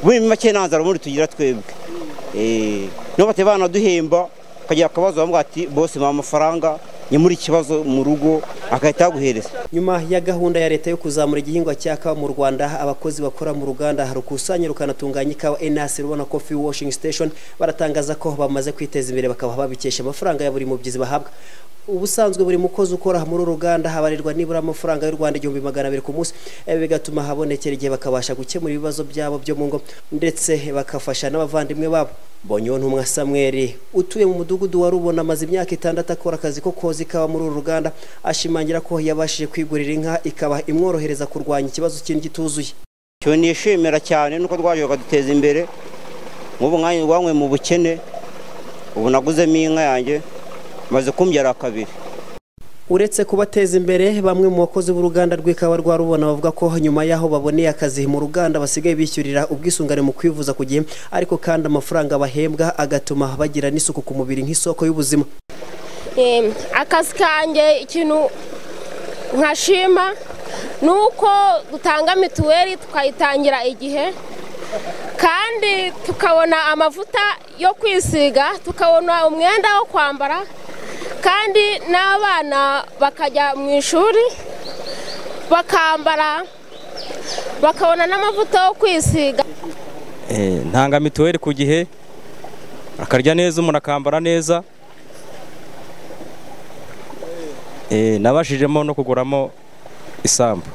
buri make nanzara muri tugira twebwe no batebana duhemba kagira akabazo bamwe ati bose mama amafaranga nyamuri kibazo mu rugo akahita guhereza. Nyuma ya gahunda ya leta yo kuzamura igihingwa cy'ikawa mu Rwanda, abakozi bakora mu ruganda rukusanya rukanatunganya ikawa ENAS Rubona Coffee Washing Station baratangaza ko bamaze kwiteza imbere bakaba babikesha amafaranga ya buri mubyizi bahabwa. Ubusanzwe buri mukozi ukora muri ruganda habarirwa nibura amafaranga y'u Rwanda 200 ku munsi, bigatuma habonekera igihe bakabasha gukemura ibibazo byabo byo mu ngo ndetse bakafasha n'abavandimwe babo. Bonyontuma Samuel utuye mu mudugudu wa Rubona amaze imyaka 6 akora akazi ko koza ikawa muri ruganda, ashimangira ko yabashije kwigurira inka ikaba imworohereza kurwanya ikibazo kintu gituzuye. Cyo nishimira cyane nuko twaje kaduteza imbere mu mwanya wamwe mu bukene, ubu naguzemo inka yanjye maze kumbyara kabiri. Uretse kubateza imbere, bamwe mu bakozi b'uruganda rw'ikawa rwa Rubona bavuga ko nyuma yaho baboneye akazi mu ruganda basigaye bishyurira ubwisungane mu kwivuza ku gihe, ariko kandi amafaranga bahembwa agatuma bagira n'isuku ku mubiri nk'isoko y'ubuzima. Akazi kanjye ikintu nkashima nuko dutanga mituweli tukayitangira igihe, kandi tukabona amavuta yo kwisiga, tukabona umwenda wo kwambara, kandi n'abana bakajya mu ishuri bakambara bakabona n'amavuta yo kwisiga. Ntanga mituweli ku gihe, akarya neza, umuntu akambara neza. Nabashijemo no kuguramo isambu.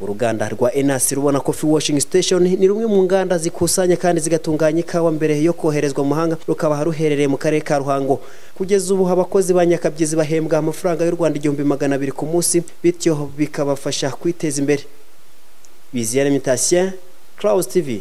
Uruganda rwa ENAS Rubona Coffee Washing Station ni rumwe mu nganda zikusanya kandi zigatunganya ikawa mbere yo koherezwa mu mahanga, rukaba ruherereye mu karere ka Ruhango. Kugeza ubu abakozi ba Nyakabyizi bahembwa amafaranga y'u Rwanda 200 ku munsi, bityo bikabafasha kwiteza imbere. Biziyane Mitasien, Clouds TV.